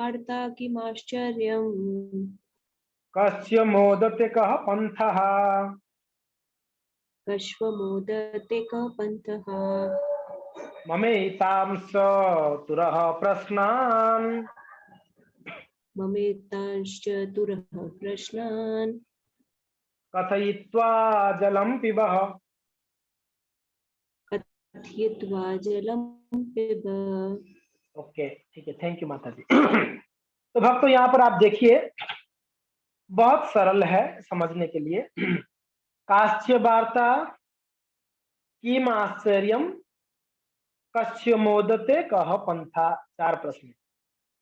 वार्ता किमाश्चर्यम्। कस्य मोदते कः पंथः। कश्वमोदते कः पन्थः। ममेतांस तुरः प्रश्नान् ममेतांश्चतुरः प्रश्नान् कथयित्वा जलं पिबः। कथयित्वा जलं पिब। ओके ठीक है, थैंक यू माता जी। तो भक्तों यहाँ पर आप देखिए, बहुत सरल है समझने के लिए। काश्य वार्ता किम आश्चर्यम कस्य मोदते कह पंथा। 4 प्रश्न।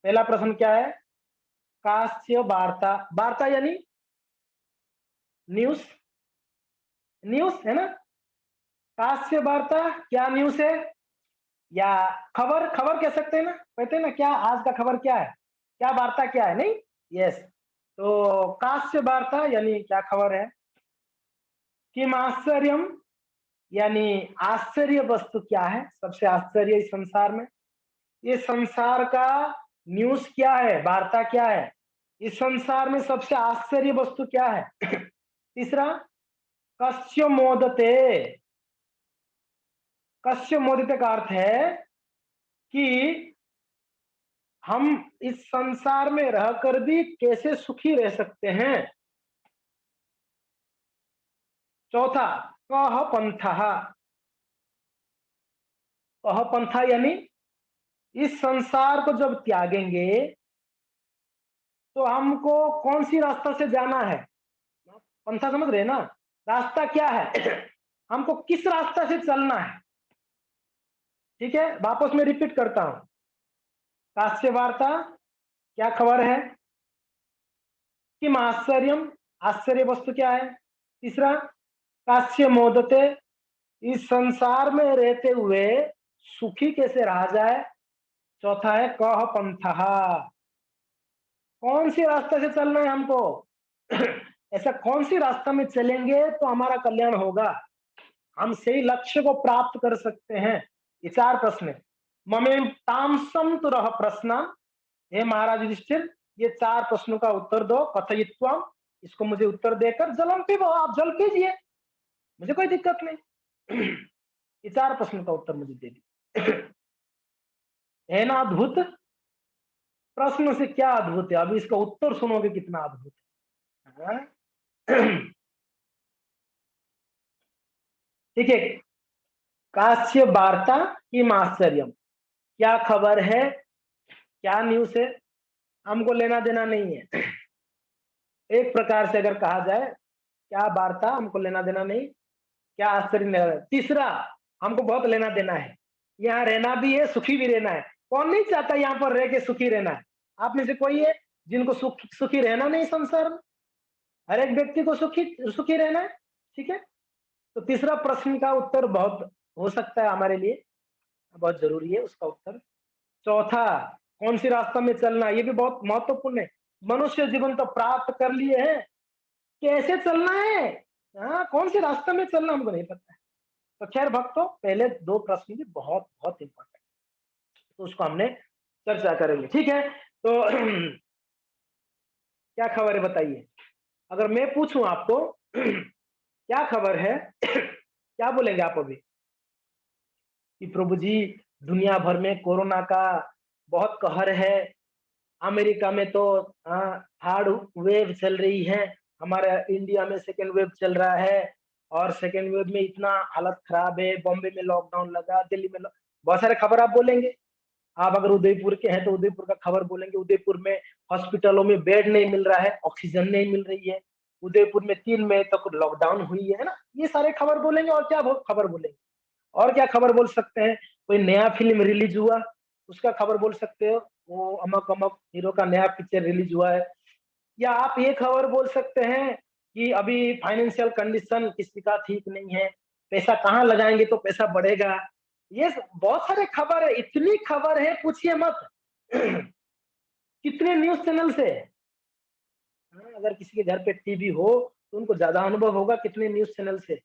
पहला प्रश्न क्या है? काश्य वार्ता, वार्ता यानी न्यूज, न्यूज है ना। काश्य वार्ता क्या न्यूज है, या खबर, खबर कह सकते हैं ना, कहते हैं ना क्या आज का खबर क्या है, क्या वार्ता क्या है, नहीं। यस, तो काश्य वार्ता यानी क्या खबर है। किम आश्चर्यम यानी आश्चर्य वस्तु क्या है, सबसे आश्चर्य इस संसार में, ये संसार का न्यूज क्या है, वार्ता क्या है, इस संसार में सबसे आश्चर्य वस्तु क्या है। तीसरा, कस्य मोदते। कस्य मोदते का अर्थ है कि हम इस संसार में रहकर भी कैसे सुखी रह सकते हैं। चौथा, कह पंथः। कह पंथा यानी इस संसार को जब त्यागेंगे तो हमको कौन सी रास्ता से जाना है। पंथा समझ रहे ना, रास्ता क्या है, हमको किस रास्ता से चलना है। ठीक है, वापस मैं रिपीट करता हूं। काश्य वार्ता क्या खबर है, किम आश्चर्यम आश्चर्य वस्तु क्या है। तीसरा, काश्य मोदते इस संसार में रहते हुए सुखी कैसे रहा जाए। चौथा है कह पंथः, कौन सी रास्ते से चलना है हमको। ऐसा कौन सी रास्ता में चलेंगे तो हमारा कल्याण होगा, हम सही लक्ष्य को प्राप्त कर सकते हैं। ये 4 प्रश्न है। ममे तामसम तो रह प्रश्न। हे महाराज युधिष्ठिर, ये 4 प्रश्नों का उत्तर दो। कथयित्वा, इसको मुझे उत्तर देकर जलम पिबो, आप जल पीजिए, मुझे कोई दिक्कत नहीं। ये 4 प्रश्नों का उत्तर मुझे दे दी। है ना अद्भुत। प्रश्न से क्या अद्भुत है, अभी इसका उत्तर सुनोगे कितना अद्भुत है। ठीक है, काश्य वार्ता की आश्चर्यम, क्या खबर है, क्या न्यूज है, हमको लेना देना नहीं है। एक प्रकार से अगर कहा जाए, क्या वार्ता हमको लेना देना नहीं, क्या आश्चर्य लेना देना। तीसरा, हमको बहुत लेना देना है, यहाँ रहना भी है, सुखी भी रहना है। कौन नहीं चाहता यहाँ पर रह के सुखी रहना है। आप में से कोई है जिनको सुखी रहना नहीं संसार में। हर एक व्यक्ति को सुखी सुखी रहना है। ठीक है, तो तीसरा प्रश्न का उत्तर बहुत हो सकता है हमारे लिए, बहुत जरूरी है उसका उत्तर। चौथा, कौन सी रास्ता में चलना, ये भी बहुत महत्वपूर्ण है। मनुष्य जीवन तो प्राप्त कर लिए हैं, कैसे चलना है, हाँ कौन सी रास्ता में चलना हमको नहीं पता है। तो खैर भक्तों, पहले 2 प्रश्न भी बहुत बहुत इंपॉर्टेंट, तो उसको हमने चर्चा करेंगे। ठीक है, तो क्या खबर है बताइए। अगर मैं पूछूं आपको क्या खबर है, क्या बोलेंगे आप अभी। कि प्रभु जी, दुनिया भर में कोरोना का बहुत कहर है, अमेरिका में तो थर्ड वेव चल रही है, हमारे इंडिया में सेकेंड वेव चल रहा है, और सेकेंड वेव में इतना हालत खराब है, बॉम्बे में लॉकडाउन लगा, दिल्ली में बहुत सारे खबर आप बोलेंगे। आप अगर उदयपुर के हैं तो उदयपुर का खबर बोलेंगे, उदयपुर में हॉस्पिटलों में बेड नहीं मिल रहा है, ऑक्सीजन नहीं मिल रही है, उदयपुर में 3 मई तक लॉकडाउन हुई है ना। ये सारे खबर बोलेंगे, और क्या खबर बोलेंगे, और क्या खबर बोल सकते हैं। कोई नया फिल्म रिलीज हुआ, उसका खबर बोल सकते हो, वो अमक अमक हीरो का नया पिक्चर रिलीज हुआ है। या आप ये खबर बोल सकते हैं कि अभी फाइनेंशियल कंडीशन किसी का ठीक नहीं है, पैसा कहाँ लगाएंगे तो पैसा बढ़ेगा। ये बहुत सारे खबर है, इतनी खबर है पूछिए मत। कितने न्यूज चैनल से, अगर किसी के घर पे टीवी हो तो उनको ज्यादा अनुभव होगा, कितने न्यूज चैनल से।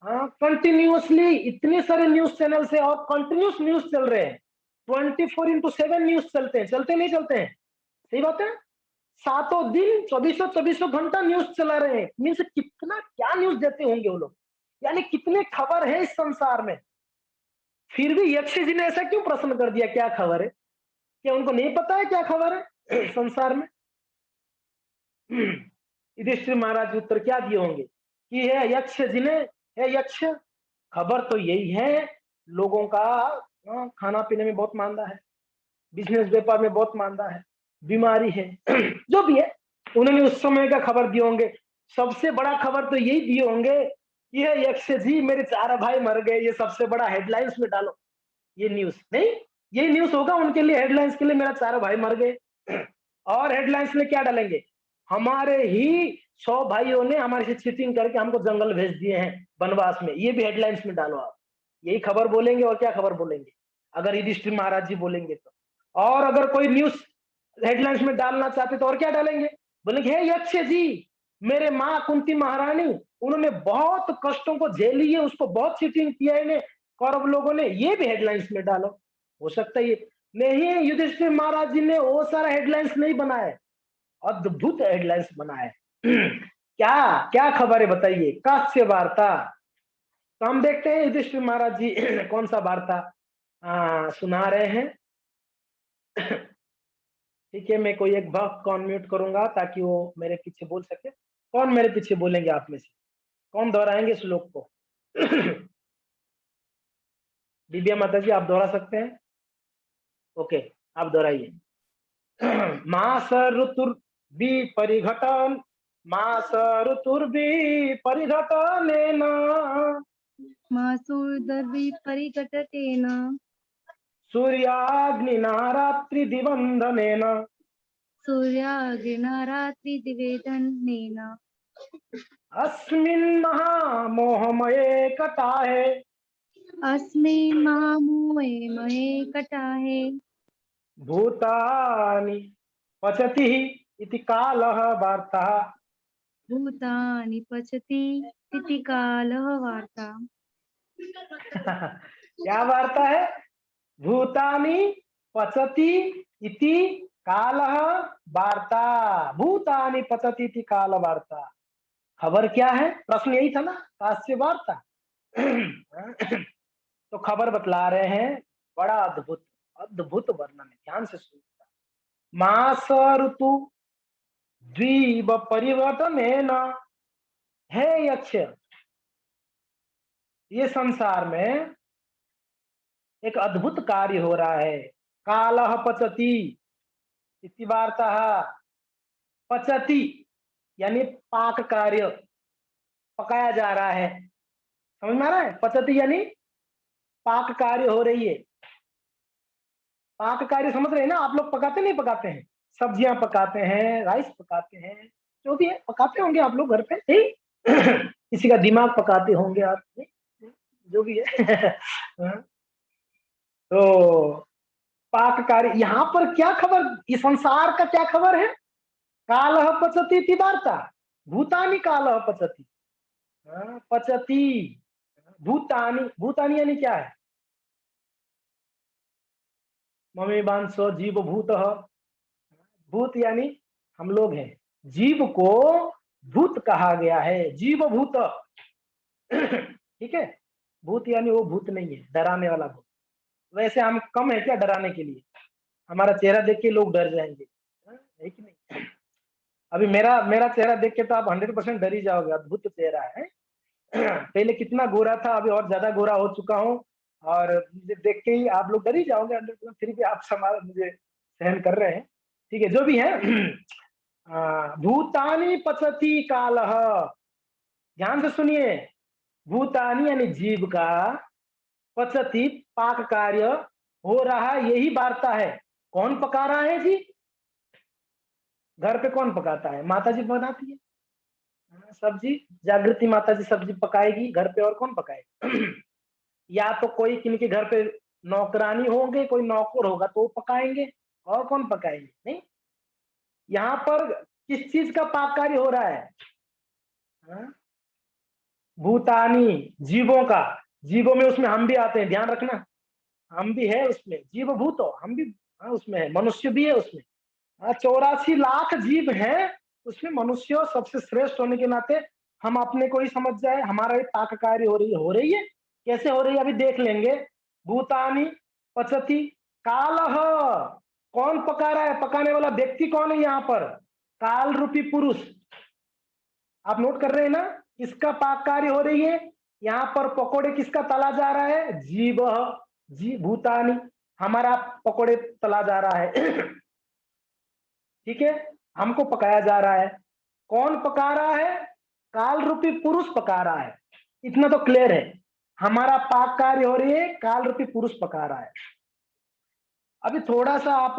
हाँ, कंटिन्यूअसली इतने सारे न्यूज चैनल से, और कंटिन्यूस न्यूज चल रहे हैं, 24/7 न्यूज चलते हैं, चलते नहीं चलते हैं। सही बात है। सातों दिन 24 घंटा न्यूज चला रहे हैं, मीन्स कितना क्या न्यूज देते होंगे वो लोग, यानी कितने खबर है इस संसार में। फिर भी यक्ष जी ने ऐसा क्यों प्रश्न कर दिया, क्या खबर है? क्या उनको नहीं पता है क्या खबर है संसार में? युधिष्ठिर महाराज उत्तर क्या दिए होंगे कि है यक्ष जी ने, है यक्ष, खबर तो यही है, लोगों का खाना पीने में बहुत मांदा है, बिजनेस व्यापार में बहुत मांदा है, बीमारी है जो भी है उन्होंने उस समय का खबर दिए होंगे। सबसे बड़ा खबर तो यही दिए होंगे कि है यक्ष जी मेरे 4 भाई मर गए, ये सबसे बड़ा हेडलाइंस में डालो, ये न्यूज नहीं, ये न्यूज होगा उनके लिए हेडलाइंस के लिए, मेरा 4 भाई मर गए। और हेडलाइंस में क्या डालेंगे, हमारे ही 100 भाइयों ने हमारे से चीटिंग करके हमको जंगल भेज दिए हैं वनवास में, ये भी हेडलाइंस में डालो आप। यही खबर बोलेंगे, और क्या खबर बोलेंगे अगर युधिष्ठिर महाराज जी बोलेंगे तो। और अगर कोई न्यूज हेडलाइंस में डालना चाहते तो और क्या डालेंगे, बोलेंगे हे यक्ष जी मेरे माँ कुंती महारानी, उन्होंने बहुत कष्टों को झेली है, उसको बहुत चीटिंग किया है इन्हें कौरव लोगों ने, ये भी हेडलाइंस में डालो। हो सकता है ये नहीं, युधिष्ठिर महाराज जी ने वो सारा हेडलाइंस नहीं बनाए, अद्भुत हेडलाइंस बनाए। क्या क्या खबर है बताइए, कास्य वार्ता। तो हम देखते हैं युधिष्ठिर महाराज जी कौन सा वार्ता सुना रहे हैं। ठीक है, मैं कोई एक भक्त को अनम्यूट करूंगा ताकि वो मेरे पीछे बोल सके। कौन मेरे पीछे बोलेंगे आप में से, कौन दोहराएंगे श्लोक को? दिव्या माता जी आप दोहरा सकते हैं? ओके, आप दोहराइए। मास ऋतुर्भि परिघटन, मास ऋतुर्भि परिघटनेन, मासोदर्विपरिघटतेन सूर्याग्निना रात्रिदिवन्दनेन, सूर्याग्निना रात्रिदिवेदनेन अस्मिन् महामोहमये कटाहे, अस्मिन् महामोहे कटाहे भूतानि पचति इति कालः वार्ता। भूतानि पचति इति कालः वार्ता। क्या वार्ता है? भूतानि पचति इति कालः वार्ता, भूतानि पचति इति काल वार्ता। खबर क्या है? प्रश्न यही था ना, कास्य वार्ता। तो खबर बतला रहे हैं, बड़ा अद्भुत अद्भुत वर्णन है, ध्यान से सुनिए। मास ऋतु द्वीप परिवर्तनेन, है यक्ष, ये संसार में एक अद्भुत कार्य हो रहा है। कालः पचति इति वार्ता, पचति यानी पाक कार्य, पकाया जा रहा है, समझ में आ रहा है? पचति यानी पाक कार्य हो रही है। पाक कार्य समझ रहे हैं ना आप लोग? पकाते नहीं पकाते हैं, सब्जियां पकाते हैं, राइस पकाते हैं, जो भी है पकाते होंगे आप लोग घर पे, ठीक? किसी का दिमाग पकाते होंगे आप, जो भी है। तो पाक कार्य, यहाँ पर क्या खबर, इस संसार का क्या खबर है? कालः पचति इति वार्ता, भूतानि कालः पचति, पचति भूतानि, भूतानि यानी क्या है? ममे बांसो जीव भूत, भूत यानी हम लोग हैं, जीव को भूत कहा गया है, जीव भूत। ठीक है, भूत यानी वो भूत नहीं है डराने वाला भूत। वैसे हम कम है क्या डराने के लिए? हमारा चेहरा देख के लोग डर जाएंगे, है कि नहीं? अभी मेरा मेरा चेहरा देख के तो आप 100% डर ही जाओगे, अद्भुत चेहरा है। पहले कितना गोरा था, अभी और ज्यादा गोरा हो चुका हूँ, और मुझे देख के ही आप लोग डर ही जाओगे 100%, फिर भी आप समाज मुझे सहन कर रहे हैं। ठीक है, जो भी है। भूतानि पचति कालः, ध्यान से सुनिए, भूतानि यानी जीव का, पचति पाक कार्य हो रहा, यही वार्ता है। कौन पका रहा है जी? घर पे कौन पकाता है? माता जी बनाती है सब्जी, जागृति माता जी सब्जी पकाएगी घर पे, और कौन पकाएगा? या तो कोई किनके घर पे नौकरानी होंगे, कोई नौकर होगा तो वो पकाएंगे, और कौन पकाएंगे? नहीं, यहाँ पर किस चीज का पाक कार्य हो रहा है? भूतानी, जीवों का, जीवों में उसमें हम भी आते हैं, ध्यान रखना, हम भी है उसमें, जीव भूतो हम भी उसमें है, मनुष्य भी है उसमें, 84 लाख जीव हैं, उसमें मनुष्य सबसे श्रेष्ठ होने के नाते हम अपने को ही समझ जाए, हमारा ही पाककारी हो रही है। कैसे हो रही है अभी देख लेंगे। भूतानी पचती कालह, कौन पका रहा है, पकाने वाला व्यक्ति कौन है यहाँ पर, काल रूपी पुरुष। आप नोट कर रहे हैं ना, किसका पाक कार्य हो रही है यहाँ पर, पकोड़े किसका तला जा रहा है, जीव जी भूतानी, हमारा पकोड़े तला जा रहा है। ठीक है, हमको पकाया जा रहा है। कौन पका रहा है, काल रूपी पुरुष पका रहा है, इतना तो क्लियर है। हमारा पाक कार्य हो रही है, काल रूपी पुरुष पका रहा है। अभी थोड़ा सा आप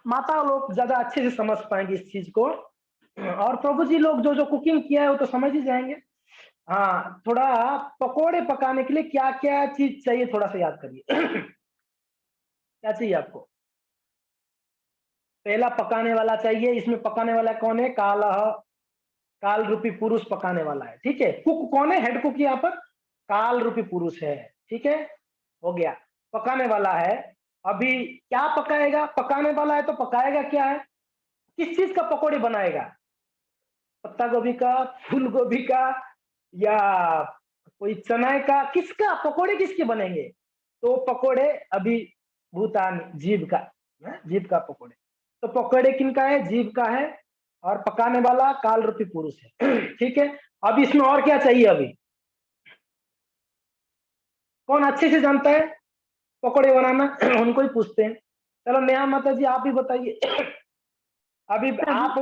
माता लोग ज्यादा अच्छे से समझ पाएंगे इस चीज को, और प्रभु जी लोग जो जो कुकिंग किया है वो तो समझ ही जाएंगे। हाँ, थोड़ा पकोड़े पकाने के लिए क्या क्या चीज चाहिए थोड़ा सा याद करिए। क्या चाहिए आपको, पहला पकाने वाला चाहिए। इसमें पकाने वाला कौन है, काल रूपी पुरुष पकाने वाला है। ठीक है, कुक कौन है, हेड कुक यहाँ पर काल रूपी पुरुष है। ठीक है, हो गया, पकाने वाला है। अभी क्या पकाएगा, पकाने वाला है तो पकाएगा क्या है, किस चीज का पकौड़े बनाएगा, पत्ता गोभी का, फूल गोभी का, या कोई चना का, किसका पकोड़े किसके बनेंगे, तो पकोड़े अभी भूतान जीव का, जीव का पकोड़े। तो पकोड़े किनका है, जीव का है, और पकाने वाला काल रूपी पुरुष है। ठीक है, अब इसमें और क्या चाहिए, अभी कौन अच्छे से जानता है पकोड़े बनाना, उनको ही पूछते हैं। चलो नेहा माता जी आप भी बताइए। अभी आप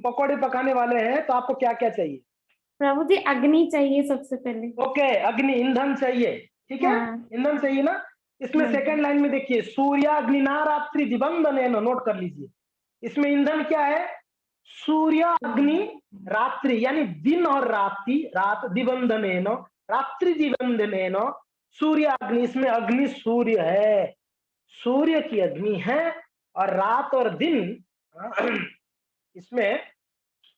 पकोड़े पकाने वाले हैं तो आपको क्या क्या चाहिए। प्रभु जी अग्नि चाहिए सबसे पहले। ओके, अग्नि, ईंधन चाहिए। ठीक है, हाँ। ईंधन चाहिए ना। इसमें हाँ। सेकंड लाइन में देखिए, सूर्याग्निना रात्रि दिवंदन, नोट कर लीजिए। इसमें ईंधन क्या है, सूर्य अग्नि रात्रि, यानी दिन और रात्रि, रात दिवंदन, रात्रि दिवंदन, सूर्य अग्नि। इसमें अग्नि सूर्य है, सूर्य की अग्नि है, और रात और दिन इसमें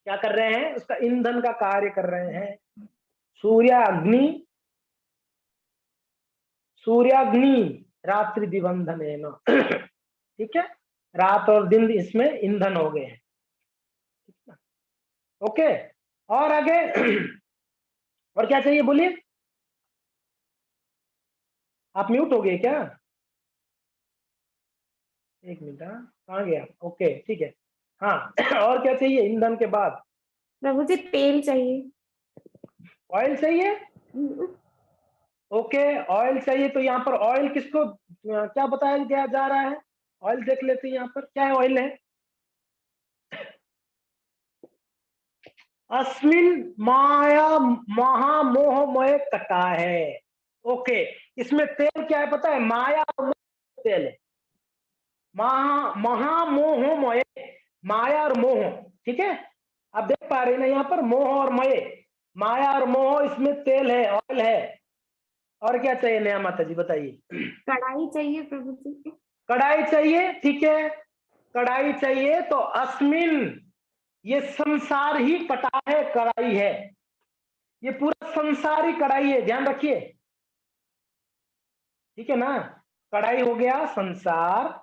क्या कर रहे हैं, उसका ईंधन का कार्य कर रहे हैं। सूर्याग्नि रात्रि दिवंधन। ठीक है, रात और दिन इसमें ईंधन हो गए हैं। ओके, और आगे और क्या चाहिए बोलिए, आप म्यूट हो गए क्या, एक मिनट, कहाँ गया, ओके ठीक है। हाँ, और क्या चाहिए ईंधन के बाद, प्रभु जी तेल चाहिए। ऑयल चाहिए। ओके, ऑयल चाहिए, तो यहाँ पर ऑयल किसको क्या बताया गया जा रहा है, ऑयल देख लेते हैं यहाँ पर क्या है, ऑयल है अस्मिन माया महामोहमय कटा है। ओके, इसमें तेल क्या है पता है, माया और तेल है, महामोहमय, माया और मोह। ठीक है, आप देख पा रहे हैं ना यहाँ पर, मोह और मय, माया और मोह, इसमें तेल है, ऑयल है। और क्या चाहिए नया माता जी बताइए। कढ़ाई चाहिए प्रभु जी। कढ़ाई चाहिए, ठीक है, कढ़ाई चाहिए, तो अस्मिन, ये संसार ही कटा है, कढ़ाई है, ये पूरा संसार ही कढ़ाई है, ध्यान रखिए। ठीक है ना, कढ़ाई हो गया संसार,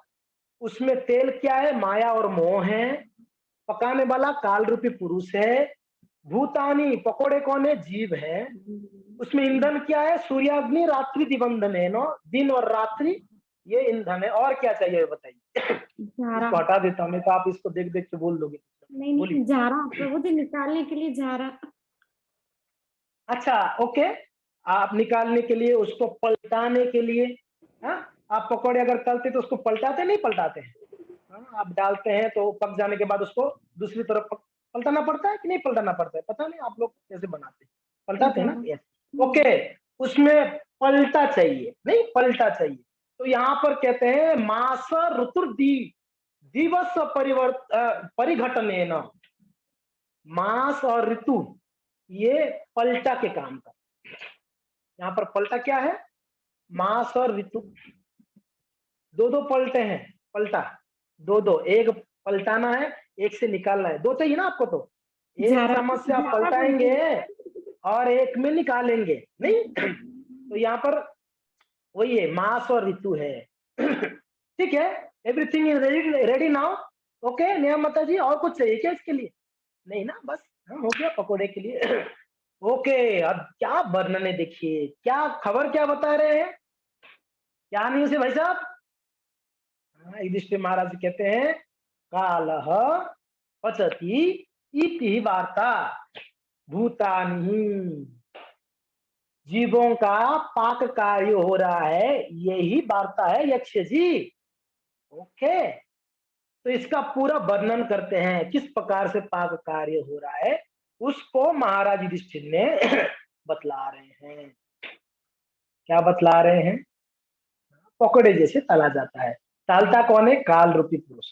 उसमें तेल क्या है, माया और मोह है, पकाने वाला काल रूपी पुरुष है, भूतानी पकोड़े कौन है, जीव है, उसमें ईंधन क्या है, सूर्याग्नि रात्रि दिवंधन है, नो दिन और रात्रि ये ईंधन है। और क्या चाहिए बताइए। इसको हटा देता हूं मैं, तो आप इसको देख देख के बोल दोगे। नहीं, झारा प्रभु जी, निकालने के लिए झारा। अच्छा, ओके, आप निकालने के लिए, उसको पलटाने के लिए, हाँ, आप पकौड़े अगर तलते तो उसको पलटाते नहीं पलटाते हैं, हाँ, आप डालते हैं तो पक जाने के बाद उसको दूसरी तरफ पलटाना पड़ता है कि नहीं पलटाना पड़ता है, पता नहीं आप लोग कैसे बनाते हैं, पलटाते हैं ना, यस। ओके, उसमें पलटा चाहिए, नहीं पलटा चाहिए, तो यहाँ पर कहते हैं मास ऋतुर्दी दिवस परिघटने न, मास और ऋतु ये पलटा के काम कर, यहाँ पर पलटा क्या है, मास और ऋतु, दो दो पलटे हैं, पलटा दो दो, एक पलटाना है, एक से निकालना है, दो चाहिए ना आपको, तो एक चम्मच से आप पलटाएंगे और एक में निकालेंगे, नहीं। तो यहाँ पर वही है, मास और ऋतु है। ठीक है, everything is ready now. Okay Neha माता जी, और कुछ चाहिए क्या इसके लिए? नहीं ना, बस हाँ, हो गया पकोड़े के लिए। ओके, अब क्या वर्णन है, देखिए क्या खबर क्या बता रहे हैं, क्या न्यूज है भाई साहब? युधिष्ठिर महाराज कहते हैं कालह पचति इति वार्ता भूतानि, जीवों का पाक कार्य हो रहा है, यही वार्ता है यक्ष जी। ओके, तो इसका पूरा वर्णन करते हैं किस प्रकार से पाक कार्य हो रहा है, उसको महाराज युधिष्ठिर ने बतला रहे हैं। क्या बतला रहे हैं? पकौड़े जैसे तला जाता है। तालता कौन है? काल रूपी पुरुष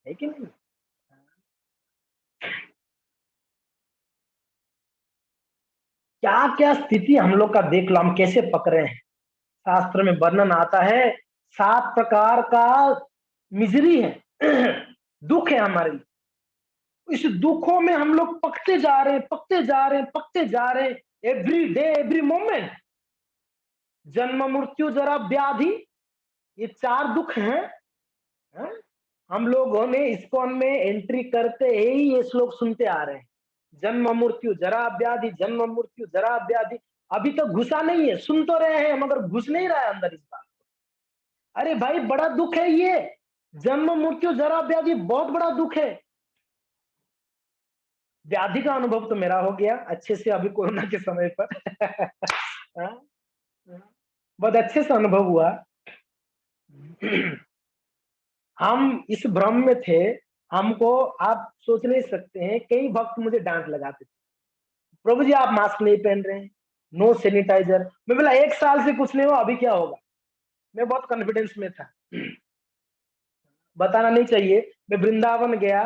है कि नहीं? क्या क्या स्थिति हम लोग का देख लो, हम कैसे पकड़े हैं। शास्त्र में वर्णन आता है 7 प्रकार का मिजरी है, दुख है हमारे लिए। इस दुखों में हम लोग पकते जा रहे हैं, पकते जा रहे हैं, पकते जा रहे हैं, एवरी डे एवरी मोमेंट। जन्म मृत्यु जरा व्याधि, ये 4 दुख हैं। हाँ? हम लोगों ने इस्कॉन में एंट्री करते ही ये श्लोक सुनते आ रहे हैं, जन्म मृत्यु जरा व्याधि, जन्म मृत्यु जरा व्याधि। अभी तो घुसा नहीं है, सुन तो रहे हैं मगर घुस नहीं रहा है अंदर इस बात को। अरे भाई बड़ा दुख है ये, जन्म मृत्यु जरा व्याधि बहुत बड़ा दुख है। व्याधि का अनुभव तो मेरा हो गया अच्छे से अभी कोरोना के समय पर। हाँ? बहुत अच्छे से अनुभव हुआ। हम इस भ्रम में थे, हमको आप सोच नहीं सकते हैं, कई भक्त मुझे डांट लगाते थे, प्रभु जी आप मास्क नहीं पहन रहे हैं, नो सैनिटाइजर। मैं बोला 1 साल से कुछ नहीं हुआ, अभी क्या होगा। मैं बहुत कॉन्फिडेंस में था। बताना नहीं चाहिए, मैं वृंदावन गया।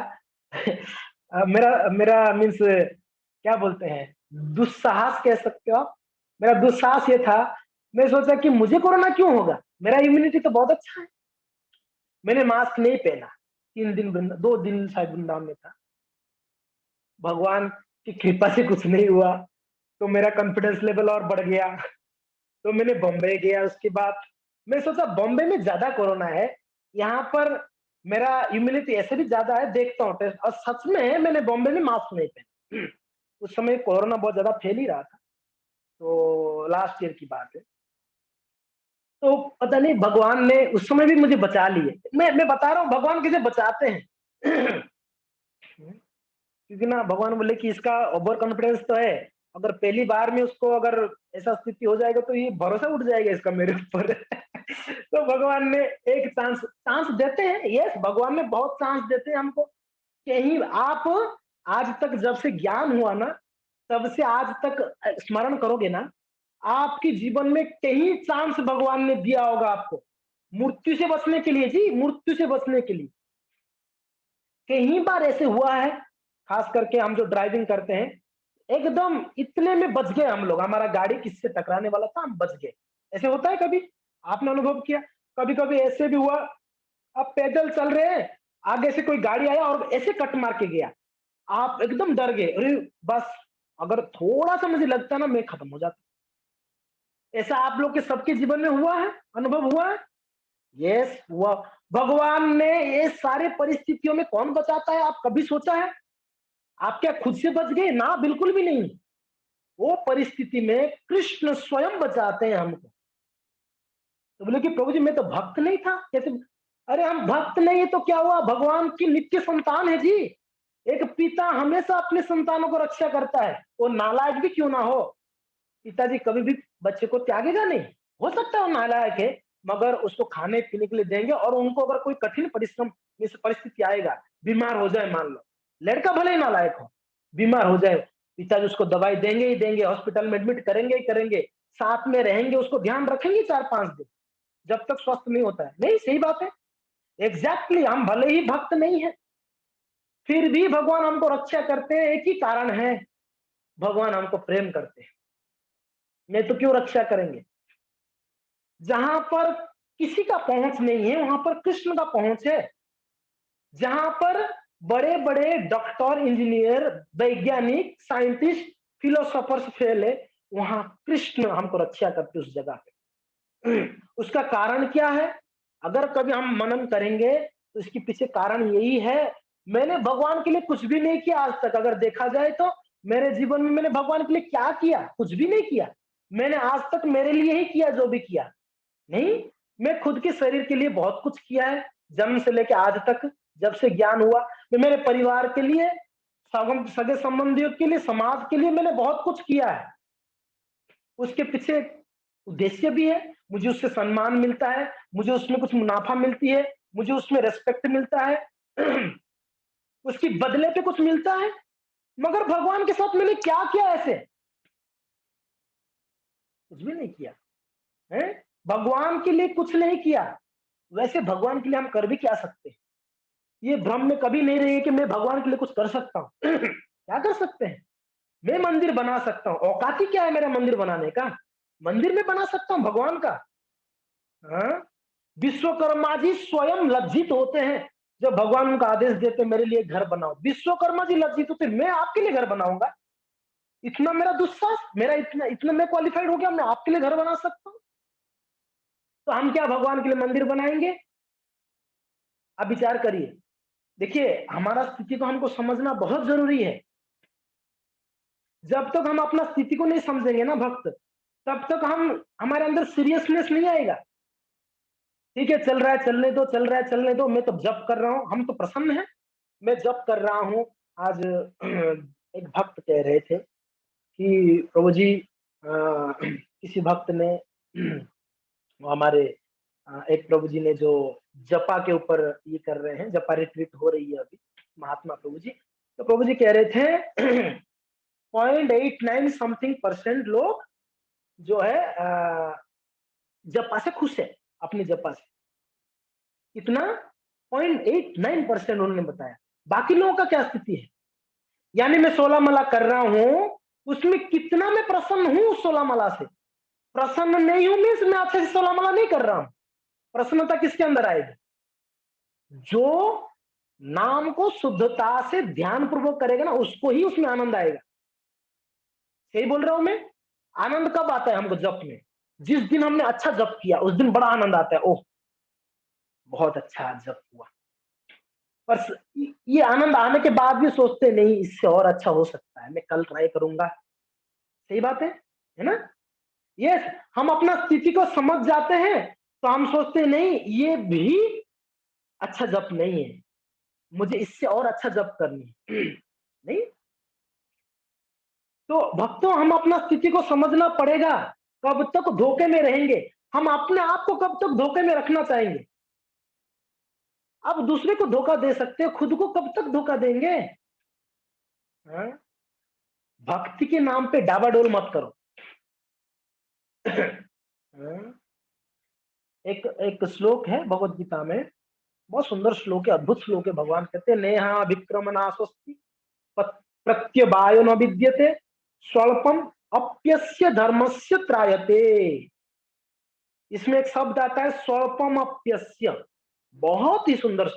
मेरा मेरा मीन्स क्या बोलते हैं, दुस्साहस कह सकते हो आप। मेरा दुस्साहस ये था, मैं सोचा कि मुझे कोरोना क्यों होगा, मेरा इम्यूनिटी तो बहुत अच्छा है। मैंने मास्क नहीं पहना, 3 दिन 2 दिन शायद वृंदावन में था। भगवान की कृपा से कुछ नहीं हुआ, तो मेरा कॉन्फिडेंस लेवल और बढ़ गया। तो मैंने बॉम्बे गया, उसके बाद मैं सोचा बॉम्बे में ज्यादा कोरोना है, यहाँ पर मेरा इम्यूनिटी ऐसे भी ज्यादा है, देखता हूँ टेस्ट। और सच में मैंने बॉम्बे में मास्क नहीं पहना। उस समय कोरोना बहुत ज्यादा फैल ही रहा था, तो लास्ट ईयर की बात है। तो पता नहीं भगवान ने उस समय भी मुझे बचा लिए। मैं बता रहा हूँ भगवान कैसे बचाते हैं। क्योंकि ना भगवान बोले कि इसका ओवर कॉन्फिडेंस तो है, अगर पहली बार में उसको अगर ऐसा स्थिति हो जाएगा तो ये भरोसा उठ जाएगा इसका मेरे ऊपर। तो भगवान ने एक चांस देते हैं। यस, भगवान ने बहुत चांस देते हैं हमको। कहीं आप आज तक जब से ज्ञान हुआ ना, तब से आज तक स्मरण करोगे ना, आपके जीवन में कहीं चांस भगवान ने दिया होगा आपको, मृत्यु से बचने के लिए जी, मृत्यु से बचने के लिए। कई बार ऐसे हुआ है, खास करके हम जो ड्राइविंग करते हैं, एकदम इतने में बच गए हम लोग, हमारा गाड़ी किससे टकराने वाला था, हम बच गए। ऐसे होता है कभी, आपने अनुभव किया? कभी कभी ऐसे भी हुआ, आप पैदल चल रहे हैं, आगे से कोई गाड़ी आया और ऐसे कट मार के गया, आप एकदम डर गए, अरे बस अगर थोड़ा सा मुझे लगता ना मैं खत्म हो जाता। ऐसा आप लोग के सबके जीवन में हुआ है, अनुभव हुआ है? यस हुआ। भगवान ने ये सारे परिस्थितियों में कौन बचाता है, आप कभी सोचा है? आप क्या खुद से बच गए? ना, बिल्कुल भी नहीं। वो परिस्थिति में कृष्ण स्वयं बचाते हैं हमको। तो बोले कि प्रभु जी मैं तो भक्त नहीं था, कैसे? अरे हम भक्त नहीं है तो क्या हुआ, भगवान की नित्य संतान है जी। एक पिता हमेशा अपने संतानों को रक्षा करता है, वो नालायक भी क्यों ना हो। पिताजी कभी भी बच्चे को त्यागेगा नहीं। हो सकता है वो नालायक है, मगर उसको खाने पीने के लिए देंगे, और उनको अगर कोई कठिन परिश्रम में से परिस्थिति आएगा, बीमार हो जाए, मान लो लड़का भले ही नालायक हो, बीमार हो जाए, पिताजी उसको दवाई देंगे ही देंगे, हॉस्पिटल में एडमिट करेंगे ही करेंगे, साथ में रहेंगे, उसको ध्यान रखेंगे 4-5 दिन, जब तक स्वस्थ नहीं होता है। नहीं, सही बात है, एग्जैक्टली। हम भले ही भक्त नहीं है, फिर भी भगवान हमको रक्षा करते हैं। एक ही कारण है, भगवान हमको प्रेम करते हैं, नहीं तो क्यों रक्षा करेंगे। जहां पर किसी का पहुंच नहीं है, वहां पर कृष्ण का पहुंच है। जहां पर बड़े बड़े डॉक्टर, इंजीनियर, वैज्ञानिक, साइंटिस्ट, फिलोसोफर्स फेल है, वहां कृष्ण हमको रक्षा करते उस जगह पे। उसका कारण क्या है? अगर कभी हम मनन करेंगे तो इसके पीछे कारण यही है, मैंने भगवान के लिए कुछ भी नहीं किया आज तक। अगर देखा जाए तो मेरे जीवन में मैंने भगवान के लिए क्या किया? कुछ भी नहीं किया। मैंने आज तक मेरे लिए ही किया जो भी किया। नहीं, मैं खुद के शरीर के लिए बहुत कुछ किया है, जन्म से लेकर आज तक, जब से ज्ञान हुआ। मैं मेरे परिवार के लिए, सगे संबंधियों के लिए, समाज के लिए मैंने बहुत कुछ किया है। उसके पीछे उद्देश्य भी है, मुझे उससे सम्मान मिलता है, मुझे उसमें कुछ मुनाफा मिलती है, मुझे उसमें रेस्पेक्ट मिलता है, उसकी बदले पे कुछ मिलता है। मगर भगवान के साथ मैंने क्या किया? ऐसे कुछ भी नहीं किया है। भगवान के लिए कुछ नहीं किया। वैसे भगवान के लिए हम कर भी क्या सकते हैं? ये भ्रम में कभी नहीं रहिए कि मैं भगवान के लिए कुछ कर सकता हूं। क्या कर सकते हैं? मैं मंदिर बना सकता हूं। औकात ही क्या है मेरा मंदिर बनाने का? मंदिर में बना सकता हूं भगवान का। हाँ? विश्वकर्मा जी स्वयं लज्जित होते हैं जब भगवान उनका आदेश देते मेरे लिए घर बनाओ। विश्वकर्मा जी लज्जित होते, मैं आपके लिए घर बनाऊंगा? इतना मेरा दुस्साहस, मेरा इतना इतना मैं क्वालिफाइड हो गया, मैं आपके लिए घर बना सकता हूं? तो हम क्या भगवान के लिए मंदिर बनाएंगे? आप विचार करिए। देखिए, हमारा स्थिति को हमको समझना बहुत जरूरी है। जब तक हम अपना स्थिति को नहीं समझेंगे ना भक्त, तब तक हमारे अंदर सीरियसनेस नहीं आएगा। ठीक है, चल रहा है चलने दो, चल रहा है चलने दो, मैं तो जप कर रहा हूं, हम तो प्रसन्न हैं, मैं जप कर रहा हूं। आज एक भक्त कह रहे थे कि प्रभु जी, किसी भक्त ने वो हमारे एक प्रभु जी ने जो जपा के ऊपर ये कर रहे हैं, जपा रिट्रीट हो रही है अभी, महात्मा प्रभु जी। तो प्रभु जी कह रहे थे 0.89 समथिंग % लोग जो है जपा से खुश है, अपनी जपा से। इतना 0.89% उन्होंने बताया। बाकी लोगों का क्या स्थिति है? यानी मैं 16 माला कर रहा हूं, उसमें कितना मैं प्रसन्न हूं? 16 माला से प्रसन्न नहीं हूं, मैं अच्छे से 16 माला नहीं कर रहा हूं। प्रसन्नता किसके अंदर आएगी? जो नाम को शुद्धता से ध्यान पूर्वक करेगा ना, उसको ही उसमें आनंद आएगा। सही बोल रहा हूं मैं? आनंद कब आता है हमको? जप में। जिस दिन हमने अच्छा जप किया उस दिन बड़ा आनंद आता है। ओह, बहुत अच्छा जप हुआ। पर ये आनंद आने के बाद भी सोचते नहीं इससे और अच्छा हो सकता है, मैं कल ट्राई करूंगा। सही बात है ना? यस, हम अपना स्थिति को समझ जाते हैं तो हम सोचते नहीं ये भी अच्छा जप नहीं है, मुझे इससे और अच्छा जप करनी है। नहीं, तो भक्तों, हम अपना स्थिति को समझना पड़ेगा। कब तक धोखे में रहेंगे? हम अपने आप को कब तक धोखे में रखना चाहेंगे? आप दूसरे को धोखा दे सकते हो, खुद को कब तक धोखा देंगे? हाँ? भक्ति के नाम पे डाबाडोल मत करो। हाँ? एक एक श्लोक है भगवत गीता में, बहुत सुंदर श्लोक है, अद्भुत श्लोक है। भगवान कहते हैं नेहा विक्रमणा स्वस्ति प्रत्यवायो न विद्यते स्वल्पम अप्यस्य धर्मस्य त्रायते। इसमें एक शब्द आता है स्वल्पम अप्यस्य, बहुत ही सुंदर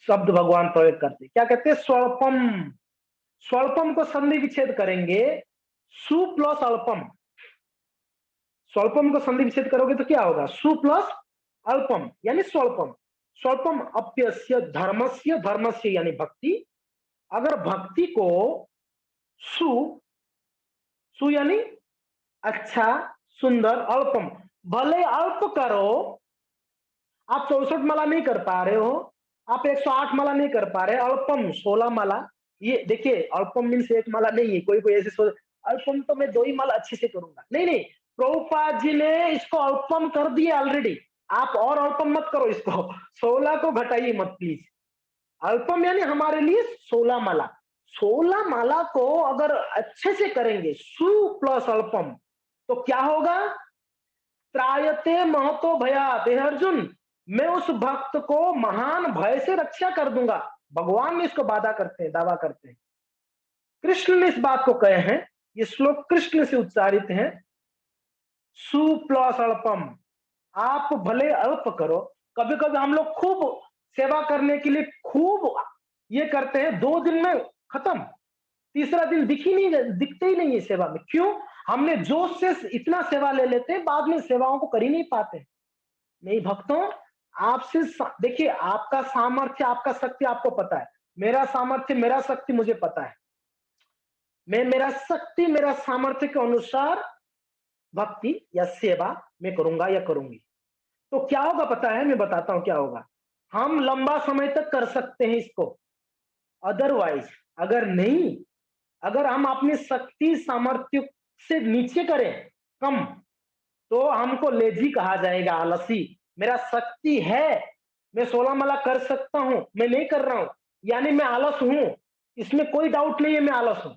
शब्द भगवान प्रयोग करते हैं। क्या कहते हैं? स्वल्पम। स्वल्पम को संधि विच्छेद करेंगे, सु प्लस अल्पम। स्वल्पम को संधि विच्छेद करोगे तो क्या होगा? सु प्लस अल्पम यानी स्वल्पम। स्वल्पम अप्यस्य धर्मस्य, धर्मस्य यानी भक्ति। अगर भक्ति को सु, सु यानी अच्छा, सुंदर, अल्पम, भले अल्प करो। आप 64 माला नहीं कर पा रहे हो, आप 108 माला नहीं कर पा रहे, अल्पम 16 माला। ये देखिए, अल्पम मीन्स एक माला नहीं है। कोई ऐसे सोच अल्पम तो मैं 2 ही माला अच्छे से करूंगा। नहीं नहीं, प्रभुपाद जी ने इसको अल्पम कर दिया ऑलरेडी। आप और अल्पम मत करो, इसको 16 को घटाइए मत प्लीज। अल्पम यानी हमारे लिए 16 माला। 16 माला को अगर अच्छे से करेंगे, सु प्लस अल्पम, तो क्या होगा? त्रायते महतो भयात। हे अर्जुन, मैं उस भक्त को महान भय से रक्षा कर दूंगा। भगवान ने इसको वादा करते हैं, दावा करते हैं। कृष्ण ने इस बात को कहे हैं, ये श्लोक कृष्ण से उच्चारित है। सु प्लस अल्पम, आप भले अल्प करो। कभी कभी हम लोग खूब सेवा करने के लिए खूब ये करते हैं, 2 दिन में खत्म, तीसरा दिन दिखते ही नहीं है सेवा में। क्यों? हमने जोश से इतना सेवा ले लेते हैं, बाद में सेवाओं को कर ही नहीं पाते। नहीं भक्तों, आपसे देखिए, आपका सामर्थ्य, आपका शक्ति आपको पता है, मेरा सामर्थ्य, मेरा शक्ति मुझे पता है। मैं मेरा शक्ति, मेरा सामर्थ्य के अनुसार भक्ति या सेवा मैं करूंगा या करूंगी। तो क्या होगा पता है, मैं बताता हूं क्या होगा। हम लंबा समय तक कर सकते हैं इसको, अदरवाइज अगर नहीं, अगर हम अपनी शक्ति सामर्थ्य से नीचे करें, कम, तो हमको लेजी कहा जाएगा, आलसी। मेरा शक्ति है, मैं 16 माला कर सकता हूं, मैं नहीं कर रहा हूं, यानी मैं आलस हूं। इसमें कोई डाउट नहीं है, मैं आलस हूं।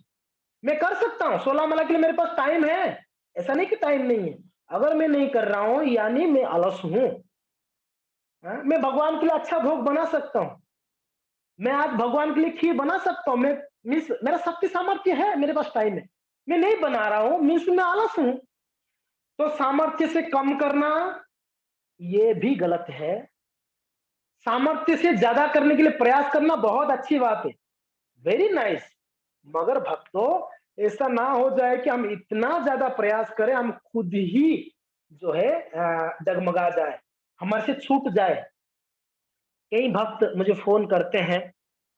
मैं कर सकता हूं 16 माला के लिए, मेरे पास टाइम है, ऐसा नहीं कि टाइम नहीं है। अगर मैं नहीं कर रहा हूं यानी मैं आलस हूं। मैं भगवान के लिए अच्छा भोग बना सकता हूं, मैं आज भगवान के लिए खीर बना सकता हूं, मैं मीन्स मेरा शक्ति सामर्थ्य है, मेरे पास टाइम है, मैं नहीं बना रहा हूं, मीन्स मैं आलस हूं। तो सामर्थ्य से कम करना ये भी गलत है, सामर्थ्य से ज्यादा करने के लिए प्रयास करना बहुत अच्छी बात है, वेरी नाइस। मगर भक्तों, ऐसा ना हो जाए कि हम इतना ज्यादा प्रयास करें, हम खुद ही जो है डगमगा जाए, हमारे से छूट जाए। कई भक्त मुझे फोन करते हैं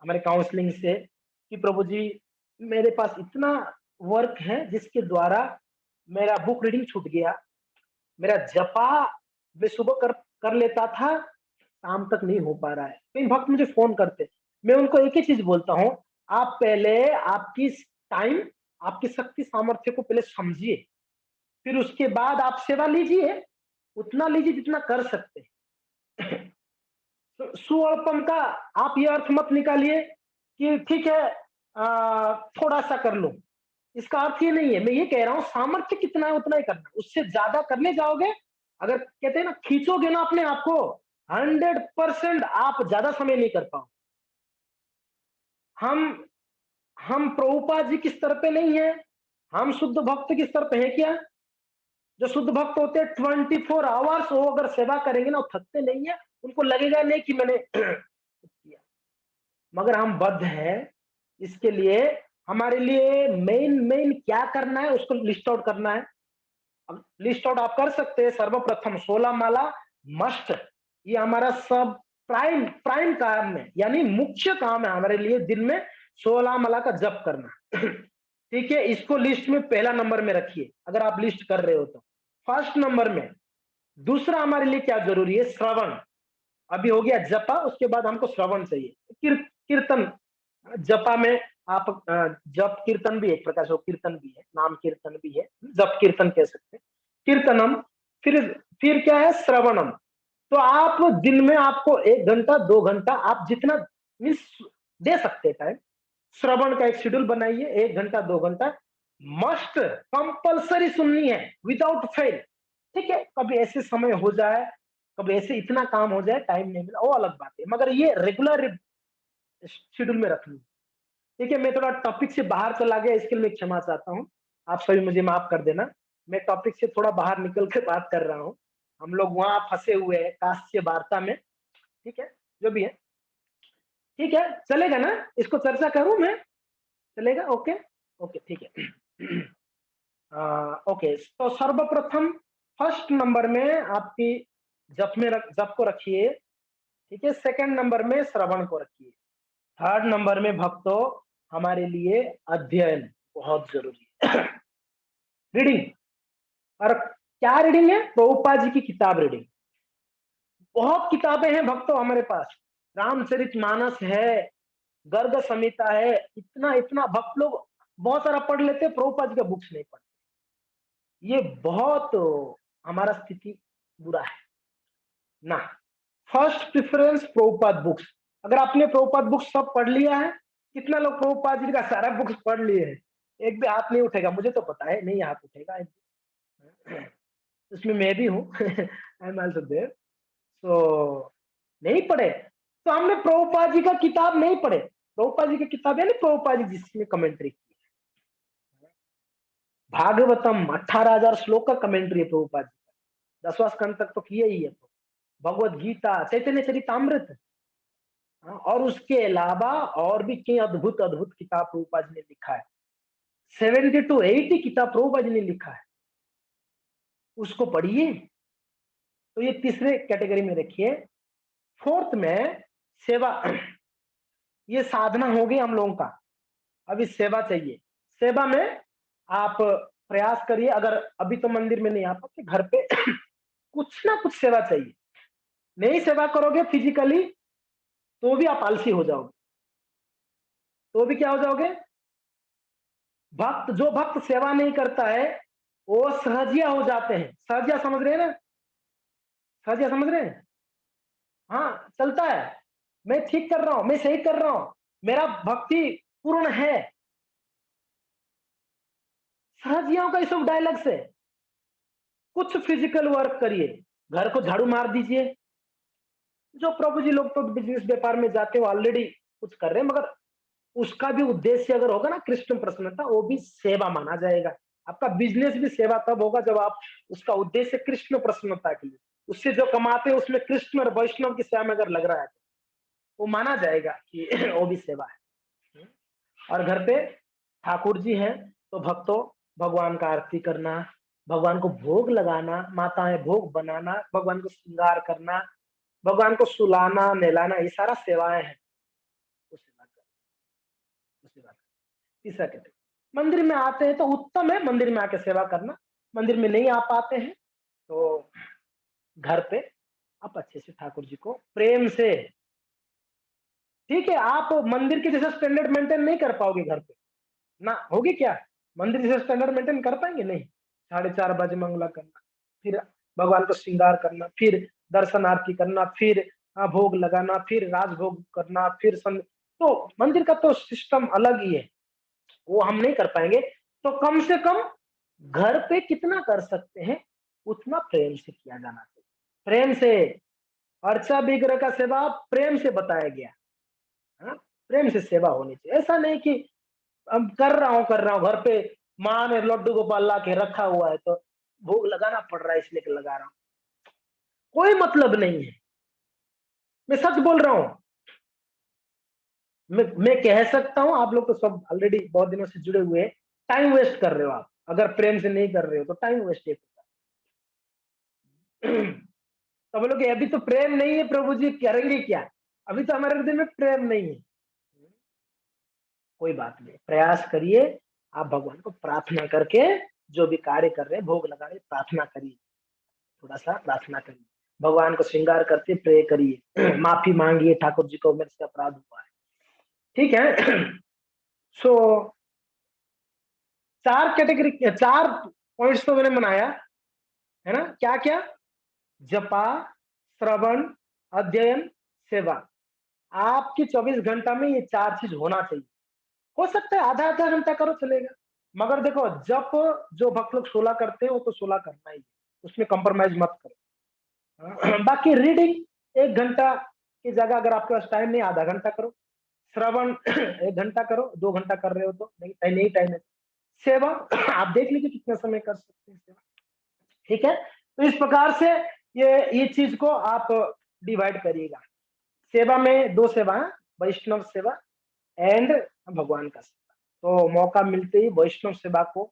हमारे काउंसलिंग से कि प्रभु जी, मेरे पास इतना वर्क है जिसके द्वारा मेरा बुक रीडिंग छूट गया, मेरा जपा मैं सुबह कर लेता था, शाम तक नहीं हो पा रहा है। कई भक्त मुझे फोन करते, मैं उनको एक ही चीज बोलता हूँ, आप पहले आपकी टाइम, आपकी शक्ति सामर्थ्य को पहले समझिए, फिर उसके बाद आप सेवा लीजिए, उतना लीजिए जितना कर सकते हैं। तो सुअल्पम का आप ये अर्थ मत निकालिए कि ठीक है थोड़ा सा कर लो, इसका अर्थ ये नहीं है। मैं ये कह रहा हूं सामर्थ्य कितना है उतना ही करना, उससे ज्यादा करने जाओगे, अगर कहते हैं ना खींचोगे ना अपने आप को, 100% आप ज्यादा समय नहीं कर पाओ। हम प्रभुपाद जी के स्तर पे नहीं है, हम शुद्ध भक्त के स्तर पे है क्या? जो शुद्ध भक्त होते हैं 24 आवर्स वो अगर सेवा करेंगे ना, वो थकते नहीं है, उनको लगेगा नहीं कि मैंने किया। मगर हम बद्ध हैं, इसके लिए हमारे लिए मेन क्या करना है उसको लिस्ट आउट करना है। लिस्ट आउट आप कर सकते हैं। सर्वप्रथम 16 माला मस्ट, ये हमारा सब प्राइम काम है, यानी मुख्य काम है हमारे लिए, दिन में 16 माला का जप करना। ठीक है, इसको लिस्ट में पहला नंबर में रखिए अगर आप लिस्ट कर रहे हो तो, फर्स्ट नंबर में। दूसरा हमारे लिए क्या जरूरी है? श्रवण। अभी हो गया जपा, उसके बाद हमको श्रवण चाहिए, कीर्तन। जपा में आप जप कीर्तन भी एक प्रकार से कीर्तन भी है, नाम कीर्तन भी है, जप कीर्तन कह सकते हैं, कीर्तनम। फिर क्या है? श्रवणम। तो आप दिन में आपको 1 घंटा 2 घंटा आप जितना मिस दे सकते हैं टाइम, श्रवण का एक शेड्यूल बनाइए, 1 घंटा 2 घंटा मस्ट कंपल्सरी सुननी है, विदाउट फेल। ठीक है, कभी ऐसे समय हो जाए, कभी ऐसे इतना काम हो जाए टाइम नहीं मिला, वो अलग बात है, मगर ये रेगुलर शेड्यूल में रखनी। ठीक है, मैं थोड़ा टॉपिक से बाहर चला गया, इसके लिए क्षमा चाहता हूँ, आप सभी मुझे माफ कर देना। मैं टॉपिक से थोड़ा बाहर निकल के बात कर रहा हूँ, हम लोग वहां फंसे हुए हैं काश्य वार्ता में। ठीक है, जो भी है ठीक है, चलेगा ना? इसको चर्चा करूं मैं? चलेगा? ओके ओके, ठीक है। ओके, तो सर्वप्रथम फर्स्ट नंबर में आपकी जप को रखिए। ठीक है, सेकंड नंबर में श्रवण को रखिए। थर्ड नंबर में भक्तों हमारे लिए अध्ययन बहुत जरूरी है। रीडिंग। और क्या रीडिंग है? प्रभुपाद जी की किताब रीडिंग। बहुत किताबें हैं भक्तों हमारे पास, रामचरितमानस है, गर्ग संहिता है, इतना इतना भक्त लोग बहुत सारा पढ़ लेते हैं, प्रभुपाद जी का बुक्स नहीं पढ़ते। ये बहुत हमारा स्थिति बुरा है ना। First preference Prabhupada books. अगर आपने प्रभुपाद बुक्स सब पढ़ लिया है, कितना लोग प्रभुपाद जी का सारा बुक्स पढ़ लिए हैं? एक भी हाथ नहीं उठेगा, मुझे तो पता है नहीं हाथ उठेगा। उसमें मैं भी हूँ। I am also there. तो नहीं पढ़े तो हमने प्रभुपाद जी का किताब नहीं पढ़े। प्रभुपाद जी की किताब है ना, प्रभुपाद जी जिसमें कमेंट्री की है। भागवतम 18,000 श्लोक का कमेंट्री है प्रभुपाद जी का, 10वां स्कंद तक तो किया ही है। तो भगवत गीता, चैतन्य चरितामृत, और उसके अलावा और भी कई अद्भुत अद्भुत किताब प्रभुपाद जी ने लिखा है। 70 to 80 किताब प्रभुपाद जी ने लिखा है, उसको पढ़िए। तो ये तीसरे कैटेगरी में रखिए। फोर्थ में सेवा, ये साधना होगी हम लोगों का। अभी सेवा चाहिए। सेवा में आप प्रयास करिए, अगर अभी तो मंदिर में नहीं आ पाते, घर पे कुछ ना कुछ सेवा चाहिए। नहीं सेवा करोगे फिजिकली तो भी आप आलसी हो जाओगे, तो भी क्या हो जाओगे? जो भक्त सेवा नहीं करता है वो सहजिया हो जाते हैं। सहजिया समझ रहे हैं ना? सहजिया समझ रहे हैं? हाँ, चलता है, मैं ठीक कर रहा हूं, मैं सही कर रहा हूं, मेरा भक्ति पूर्ण है। सहजियाओं का ये सब डायलॉग से कुछ फिजिकल वर्क करिए, घर को झाड़ू मार दीजिए। जो प्रभु जी लोग तो बिजनेस व्यापार में जाते हो ऑलरेडी कुछ कर रहे हैं, मगर उसका भी उद्देश्य अगर होगा ना कृष्ण प्रसन्नता, वो भी सेवा माना जाएगा। आपका बिजनेस भी सेवा तब होगा जब आप उसका उद्देश्य कृष्ण प्रसन्नता के लिए, उससे जो कमाते हैं उसमें कृष्ण और वैष्णव की सेवा में अगर लग रहा है तो वो माना जाएगा कि वो भी सेवा है। और घर पे ठाकुर जी हैं तो भक्तों भगवान का आरती करना, भगवान को भोग लगाना, माताएं भोग बनाना, भगवान को श्रृंगार करना, भगवान को सुलाना नहलाना, ये सारा सेवाएं हैं। वो सेवा कर, वो सेवा कर। तीसरा कहते मंदिर में आते हैं तो उत्तम है मंदिर में आके सेवा करना। मंदिर में नहीं आ पाते हैं तो घर पे आप अच्छे से ठाकुर जी को प्रेम से, ठीक है, आप मंदिर के जैसा स्टैंडर्ड मेंटेन नहीं कर पाओगे घर पे ना, होगी क्या? मंदिर जैसा स्टैंडर्ड मेंटेन कर पाएंगे? नहीं। 4:30 बजे मंगला करना, फिर भगवान को श्रृंगार करना, फिर दर्शन आरती करना, फिर भोग लगाना, फिर राजभोग करना, फिर तो मंदिर का तो सिस्टम अलग ही है, वो हम नहीं कर पाएंगे। तो कम से कम घर पे कितना कर सकते हैं उतना प्रेम से किया जाना चाहिए। प्रेम से अर्चा विग्रह का सेवा प्रेम से बताया गया। हाँ, प्रेम से सेवा होनी चाहिए। ऐसा नहीं कि अब कर रहा हूँ घर पे, माँ ने लड्डू गोपाल ला के रखा हुआ है तो भोग लगाना पड़ रहा है इसलिए कि लगा रहा हूँ, कोई मतलब नहीं है। मैं सच बोल रहा हूँ। मैं कह सकता हूँ, आप लोग तो सब ऑलरेडी बहुत दिनों से जुड़े हुए हैं, टाइम वेस्ट कर रहे हो आप। अगर प्रेम से नहीं कर रहे हो तो टाइम वेस्ट होता है। तो बोलोगे अभी तो प्रेम नहीं है प्रभु जी, करेंगे क्या? अभी तो हमारे हृदय में प्रेम नहीं है। कोई बात नहीं, प्रयास करिए। आप भगवान को प्रार्थना करके जो भी कार्य कर रहे हैं, भोग लगा रहे, प्रार्थना करिए, थोड़ा सा प्रार्थना करिए, भगवान को श्रृंगार करते प्रे करिए, माफी मांगिए ठाकुर जी को, मेरे से अपराध हुआ है, ठीक है। सो 4 पॉइंट्स तो मैंने बनाया है ना, क्या क्या? जपा, श्रवण, अध्ययन, सेवा। आपकी 24 घंटा में ये 4 चीज होना चाहिए। हो सकता है आधा आधा घंटा करो चलेगा, मगर देखो जप जो भक्त लोग 16 करते हैं वो तो 16 करना ही है, उसमें कंप्रोमाइज मत करो। बाकी रीडिंग 1 घंटा की जगह अगर आपके पास टाइम नहीं, आधा घंटा करो। श्रवण 1 घंटा करो, 2 घंटा कर रहे हो तो नहीं टाइम है। सेवा आप देख लीजिए कितना समय कर सकते हैं सेवा, ठीक है। तो इस प्रकार से ये चीज को आप डिवाइड करिएगा। सेवा में 2 सेवा, वैष्णव सेवा एंड भगवान का सेवा। तो मौका मिलते ही वैष्णव सेवा को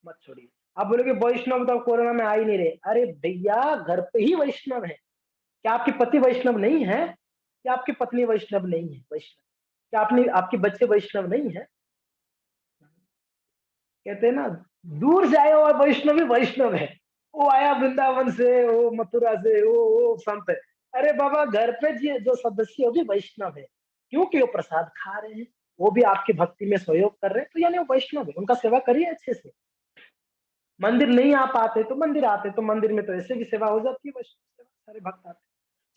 मत छोड़िए। आप बोलोगे वैष्णव तो कोरोना में आ ही नहीं रहे, अरे भैया घर पे ही वैष्णव है। क्या आपके पति वैष्णव नहीं है? क्या आपकी पत्नी वैष्णव नहीं है? वैष्णव। क्या आपके बच्चे वैष्णव नहीं है? कहते हैं ना, दूर जाए और वैष्णव ही वैष्णव है। वो आया वृंदावन से, वो मथुरा से, वो संत है। अरे बाबा घर पे जो सदस्य वो भी वैष्णव है, क्योंकि वो प्रसाद खा रहे हैं, वो भी आपकी भक्ति में सहयोग कर रहे हैं, तो यानी वो वैष्णव है, उनका सेवा करिए अच्छे से। मंदिर नहीं आ पाते तो मंदिर आते, तो मंदिर में तो ऐसे भी सेवा हो जाती है, वैष्णव सेवा, सारे भक्त आते,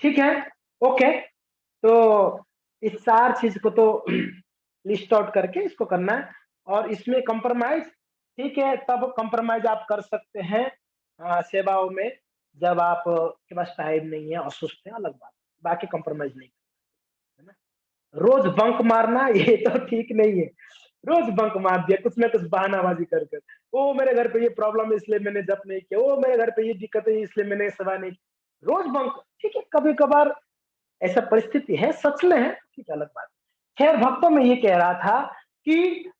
ठीक है। ओके, तो इस 4 चीज को तो लिस्ट आउट करके इसको करना है। और इसमें कंप्रोमाइज, ठीक है, तब कंप्रोमाइज आप कर सकते हैं सेवाओं में, जब आप के पास टाइम नहीं है, असुस्थ है, अलग बात, बाकी कंप्रोमाइज नहीं, है ना। रोज बंक मारना ये तो ठीक नहीं है। रोज बंक मार दिया कुछ ना कुछ बहानाबाजी कर कर, ओ मेरे घर पे ये प्रॉब्लम है इसलिए मैंने जप नहीं किया, ओ मेरे घर पे ये दिक्कत है इसलिए मैंने सेवा नहीं की। रोज बंक ठीक है, कभी कभार ऐसा परिस्थिति है, सच में है, ठीक है, अलग बात। खैर भक्तों में ये कह रहा था कि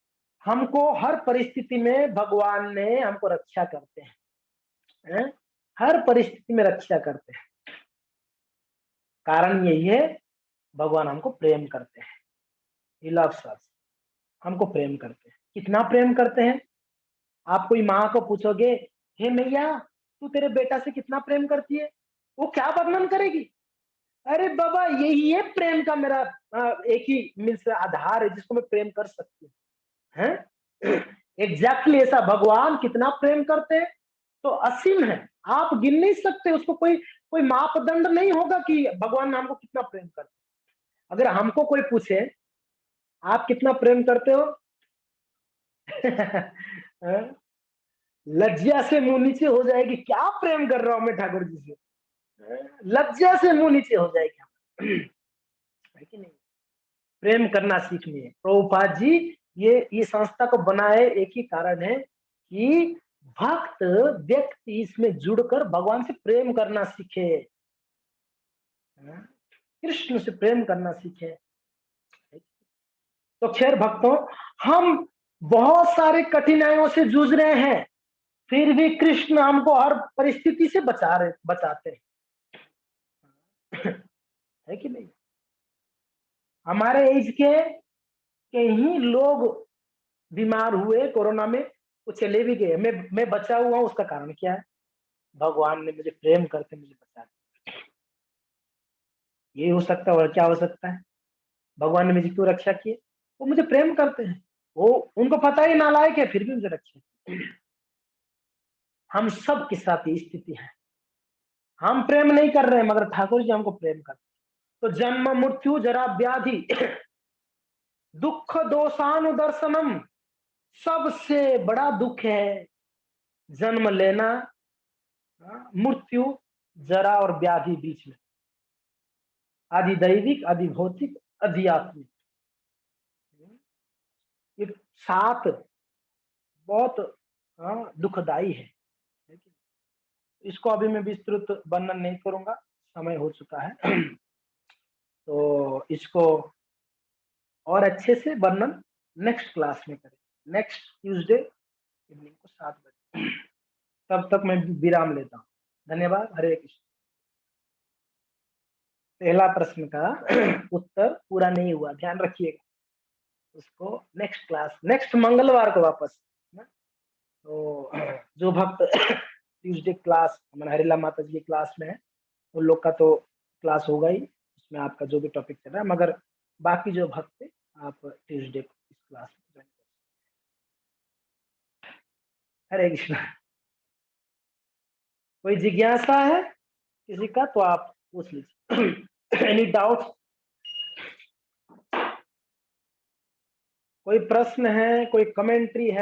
हमको हर परिस्थिति में भगवान ने हमको रक्षा करते हैं, हर परिस्थिति में रक्षा करते हैं। कारण यही है, भगवान हमको प्रेम करते हैं। ही लव्स अस, हमको प्रेम करते हैं। कितना प्रेम करते हैं? आप कोई माँ को पूछोगे, हे मैया तू तेरे बेटा से कितना प्रेम करती है, वो क्या वर्णन करेगी? अरे बाबा, यही है प्रेम का मेरा एक ही मीन्स आधार है जिसको मैं प्रेम कर सकती हूँ, हैं? एग्जैक्टली ऐसा भगवान कितना प्रेम करते हैं, तो असीम है, आप गिन नहीं सकते उसको। कोई कोई मापदंड नहीं होगा कि भगवान हमको कितना प्रेम करते हैं। अगर हमको कोई पूछे आप कितना प्रेम करते हो, हैं? लज्जा से मुंह नीचे हो जाएगी, क्या प्रेम कर रहा हूं मैं ठाकुर जी से, लज्जा से मुंह नीचे हो जाएगी, है कि नहीं? प्रेम करना सीखनी है। प्रभुपाद जी ये संस्था को बनाए एक ही कारण है कि भक्त व्यक्ति इसमें जुड़कर भगवान से प्रेम करना सीखे, कृष्ण से प्रेम करना सीखे। तो खैर भक्तों, हम बहुत सारे कठिनाइयों से जूझ रहे हैं, फिर भी कृष्ण हमको हर परिस्थिति से बचाते हैं, है कि नहीं? हमारे एज के कई लोग बीमार हुए कोरोना में, वो चले भी गए, मैं बचा हुआ हूं। उसका कारण क्या है? भगवान ने मुझे प्रेम करके मुझे बचा दिया। ये हो सकता है, और क्या हो सकता है? भगवान ने मुझे क्यों रक्षा की? वो मुझे प्रेम करते हैं, वो उनको पता ही नालायक है, फिर भी मुझे रक्षा। हम सब के साथ ये स्थिति है, हम प्रेम नहीं कर रहे हैं मगर ठाकुर जी हमको प्रेम करते हैं। तो जन्म मृत्यु जरा व्याधि दुख दोषानुदर्शनम, सबसे बड़ा दुख है जन्म लेना, मृत्यु, जरा और व्याधि बीच में, आदि दैविक, आदि भौतिक, आध्यात्मिक, ये सात बहुत दुखदाई है। इसको अभी मैं विस्तृत वर्णन नहीं करूंगा, समय हो चुका है। तो इसको और अच्छे से वर्णन नेक्स्ट क्लास में करें, नेक्स्ट ट्यूसडे इवनिंग को 7 बजे। तब तक मैं विराम लेता हूँ। धन्यवाद। हरे कृष्ण। पहला प्रश्न का उत्तर पूरा नहीं हुआ, ध्यान रखिएगा, उसको नेक्स्ट क्लास, नेक्स्ट मंगलवार को वापस। तो जो भक्त ट्यूसडे क्लास हमारे हरिला माता जी की क्लास में है, उन लोग का तो क्लास होगा ही, उसमें आपका जो भी टॉपिक चल रहा है, मगर बाकी जो भक्त थे आप ट्यूसडे को इस क्लास में ज्वाइन करें। हरे कृष्ण। कोई जिज्ञासा है किसी का तो आप पूछ लीजिए। Any doubt? कोई प्रश्न है, कोई कमेंट्री है?